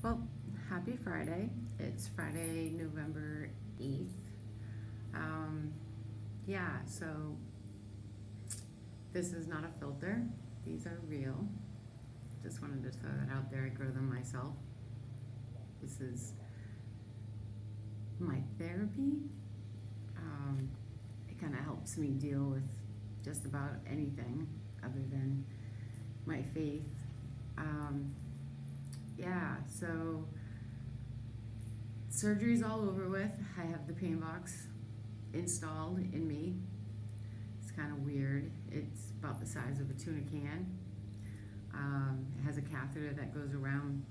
Well, happy Friday. It's Friday, November 8th. Um, yeah, so this is not a filter. These are real. Just wanted to throw that out there. I grow them myself. This is my therapy. Um, it kind of helps me deal with just about anything other than my faith. Um, yeah, so surgery's all over with. I have the pain box installed in me. It's kind of weird. It's about the size of a tuna can. It has a catheter that goes around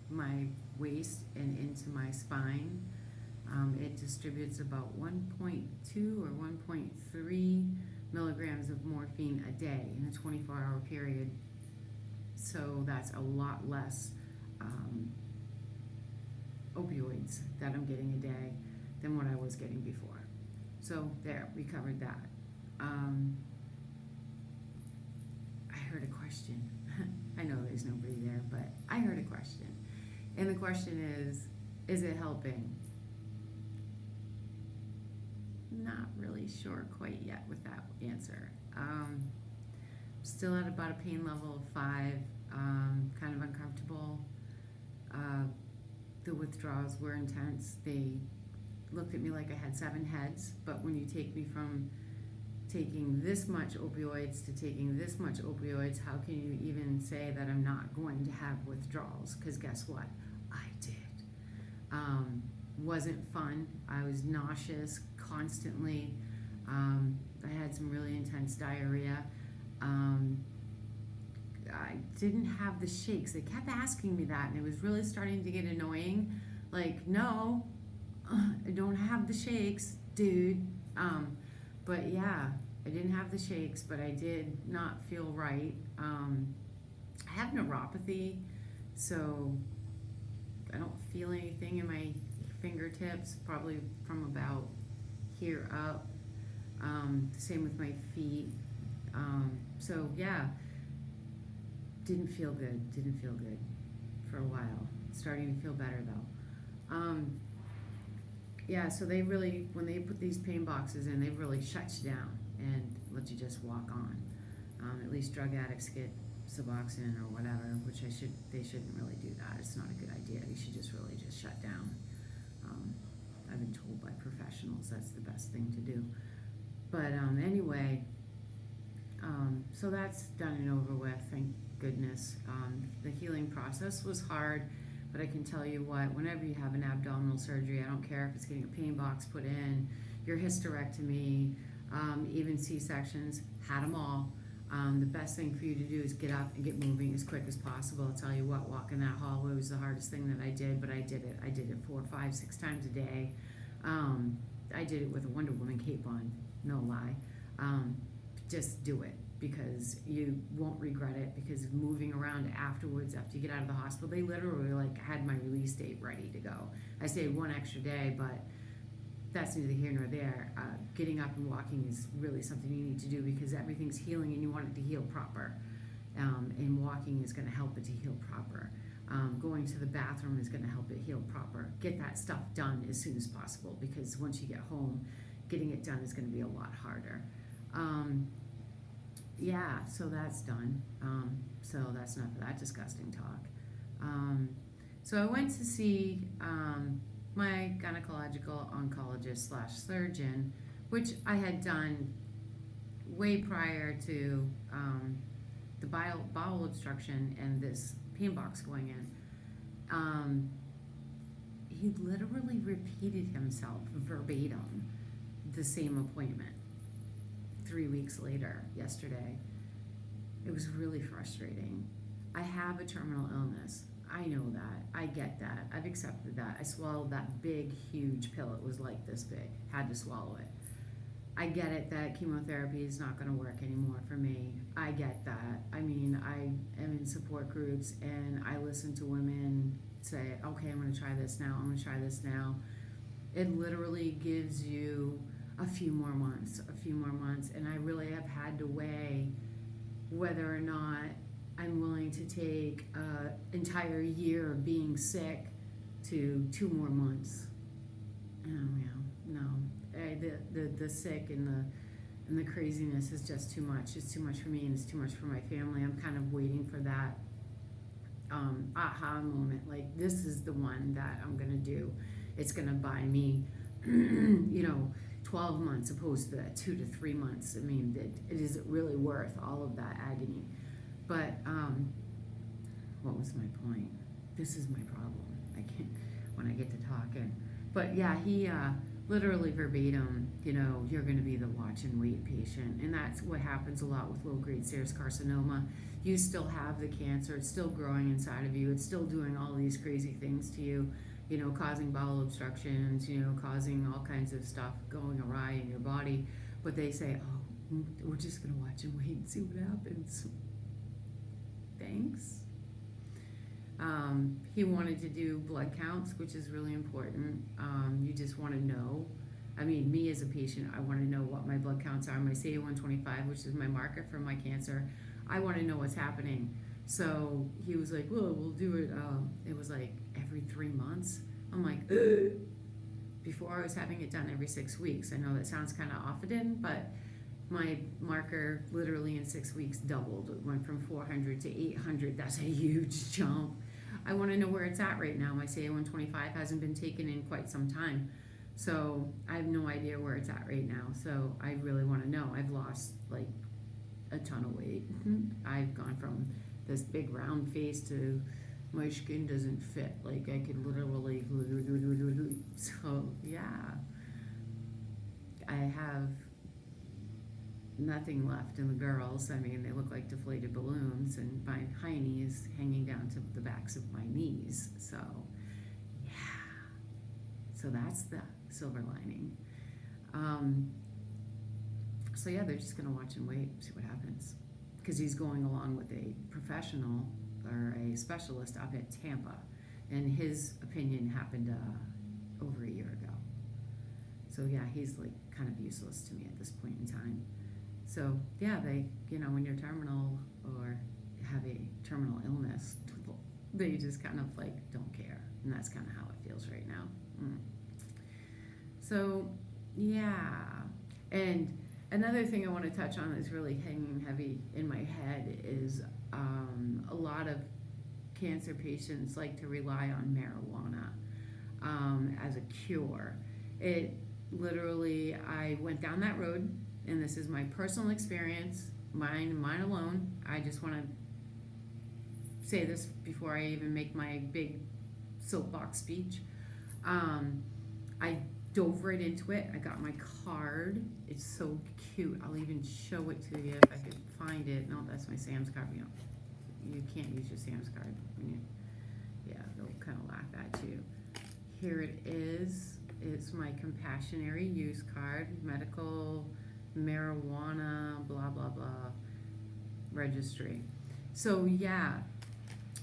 my waist and into my spine. It distributes about 1.2 or 1.3 milligrams of morphine a day in a 24-hour period. So that's a lot less um, opioids that I'm getting a day than what I was getting before. So there, we covered that. Um, I heard a question. I know there's nobody there, but I heard a question. And the question is it helping? Not really sure quite yet with that answer. Still at about a pain level of 5, kind of uncomfortable. Uh, the withdrawals were intense. They looked at me like I had 7 heads, but when you take me from taking this much opioids to taking this much opioids, how can you even say that I'm not going to have withdrawals? Because guess what? I did. Wasn't fun. I was nauseous constantly. I had some really intense diarrhea. Um, I didn't have the shakes. They kept asking me that, and it was really starting to get annoying. Like, no, I don't have the shakes, dude. But yeah, I didn't have the shakes, but I did not feel right. I have neuropathy, so I don't feel anything in my fingertips, probably from about here up. Same with my feet. So yeah, didn't feel good. Didn't feel good for a while. Starting to feel better though. Yeah, so they really, when they put these pain boxes in, they really shut you down and let you just walk on. At least drug addicts get Suboxone or whatever, which they shouldn't really do that. It's not a good idea. You should just really just shut down. I've been told by professionals that's the best thing to do. But anyway, so that's done and over with, thank goodness. The healing process was hard, but I can tell you what, whenever you have an abdominal surgery, I don't care if it's getting a pain box put in, your hysterectomy, even C-sections, had them all. The best thing for you to do is get up and get moving as quick as possible. I'll tell you what, walking that hallway was the hardest thing that I did, but I did it. I did it 4, 5, 6 times a day. I did it with a Wonder Woman cape on, no lie. Just do it because you won't regret it, because moving around afterwards after you get out of the hospital, they literally like had my release date ready to go. I stayed 1 extra day, but that's neither here nor there. Getting up and walking is really something you need to do because everything's healing and you want it to heal proper. And walking is going to help it to heal proper. Going to the bathroom is going to help it heal proper. Get that stuff done as soon as possible, because once you get home, getting it done is going to be a lot harder. Yeah, so that's done. So that's enough of that disgusting talk. So I went to see my gynecological oncologist slash surgeon, which I had done way prior to the bowel obstruction and this pain box going in. He literally repeated himself verbatim the same appointment 3 weeks later, yesterday. It was really frustrating. I have a terminal illness. I know that. I get that. I've accepted that. I swallowed that big, huge pill. It was like this big. Had to swallow it. I get it that chemotherapy is not going to work anymore for me. I get that. I mean, I am in support groups and I listen to women say, okay, I'm going to try this now. I'm going to try this now. It literally gives you a few more months. And I really have had to weigh whether or not I'm willing to take an entire year of being sick to 2 more months. Oh, yeah, no. The sick and the craziness is just too much. It's too much for me and it's too much for my family. I'm kind of waiting for that aha moment. Like, this is the one that I'm going to do. It's going to buy me, 12 months opposed to that 2 to 3 months. I mean, it is really worth all of that agony. But what was my point? This is my problem. I can't, when I get to talking. But yeah, he literally verbatim, you're going to be the watch and wait patient. And that's what happens a lot with low-grade serous carcinoma. You still have the cancer. It's still growing inside of you. It's still doing all these crazy things to you, causing bowel obstructions, causing all kinds of stuff going awry in your body. But they say, oh, we're just going to watch and wait and see what happens. Thanks. He wanted to do blood counts, which is really important. You just want to know. I mean, me as a patient, I want to know what my blood counts are. My CA-125, which is my marker for my cancer, I want to know what's happening. So he was like, well, we'll do it. It was like every 3 months. I'm like, ugh. Before I was having it done every 6 weeks. I know that sounds kind of often, but my marker literally in 6 weeks doubled. It went from 400 to 800. That's a huge jump. I want to know where it's at right now. My CA-125 hasn't been taken in quite some time. So I have no idea where it's at right now. So I really want to know. I've lost like a ton of weight. I've gone from this big round face to my skin doesn't fit. Like I could literally, so yeah. I have nothing left in the girls. I mean, they look like deflated balloons, and my high knee is hanging down to the backs of my knees. So, yeah. So that's the silver lining. So yeah, they're just gonna watch and wait, see what happens, because he's going along with a professional or a specialist up at Tampa, and his opinion happened over a year ago. So yeah, he's like kind of useless to me at this point in time. So yeah, they, when you're terminal or have a terminal illness, they just kind of like don't care. And that's kind of how it feels right now. So yeah. And another thing I want to touch on that's really hanging heavy in my head is a lot of cancer patients like to rely on marijuana as a cure. It literally, I went down that road, and this is my personal experience, mine alone. I just want to say this before I even make my big soapbox speech. I dove right into it. I got my card. It's so cute. I'll even show it to you if I could find it. No, that's my Sam's card. You can't use your Sam's card. Yeah, they'll kind of laugh at you. Here it is. It's my compassionary use card, medical marijuana, blah, blah, blah, registry. So yeah,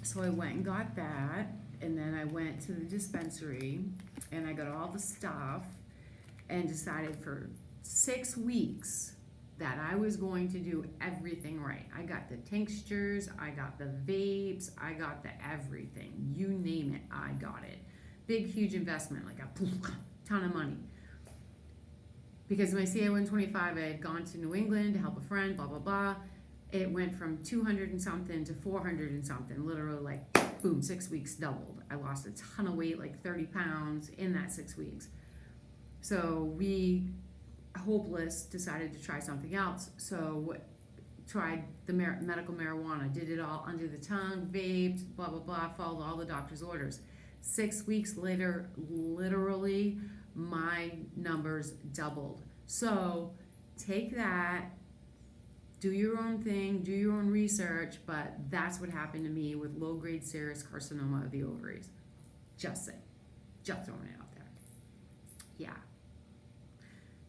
so I went and got that, and then I went to the dispensary, and I got all the stuff, and decided for 6 weeks that I was going to do everything right. I got the tinctures, I got the vapes, I got the everything. You name it, I got it. Big, huge investment, like a ton of money. Because my CA-125, I had gone to New England to help a friend, blah, blah, blah. It went from 200 and something to 400 and something, literally like, boom, 6 weeks doubled. I lost a ton of weight, like 30 pounds in that 6 weeks. So we, hopeless, decided to try something else. So tried the medical marijuana, did it all under the tongue, vaped, blah, blah, blah, followed all the doctor's orders. 6 weeks later, literally, my numbers doubled. So take that, do your own thing, do your own research, but that's what happened to me with low-grade serous carcinoma of the ovaries. Just saying. Just throwing it out there. Yeah.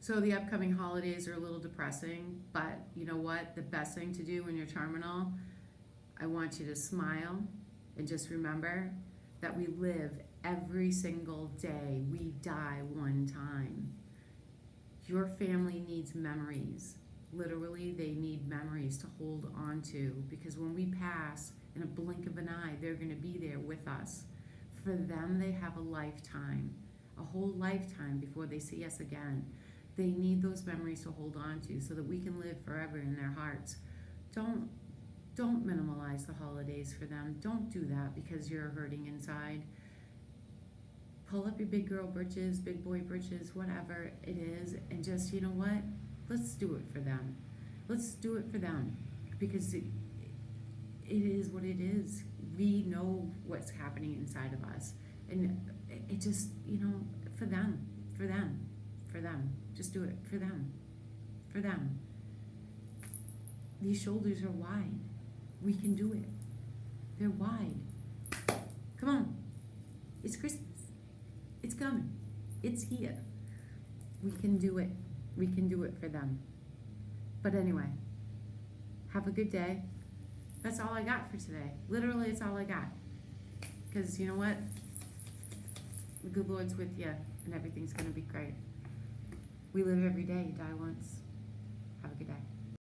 So the upcoming holidays are a little depressing, but you know what? The best thing to do when you're terminal, I want you to smile and just remember that we live every single day. We die one time. Your family needs memories. Literally, they need memories to hold on to, because when we pass, in a blink of an eye, they're going to be there with us. For them, they have a lifetime, a whole lifetime before they see us again. They need those memories to hold on to so that we can live forever in their hearts. Don't minimalize the holidays for them. Don't do that because you're hurting inside. Pull up your big girl britches, big boy britches, whatever it is, and just, you know what? Let's do it for them. Let's do it for them, because it is what it is. We know what's happening inside of us, and it just, you know, for them. Just do it for them. These shoulders are wide. We can do it. They're wide. Come on. It's Christmas. It's coming. It's here. We can do it. We can do it for them. But anyway, have a good day. That's all I got for today. Literally, it's all I got. Because you know what? The good Lord's with you, and everything's going to be great. We live every day, die once. Have a good day.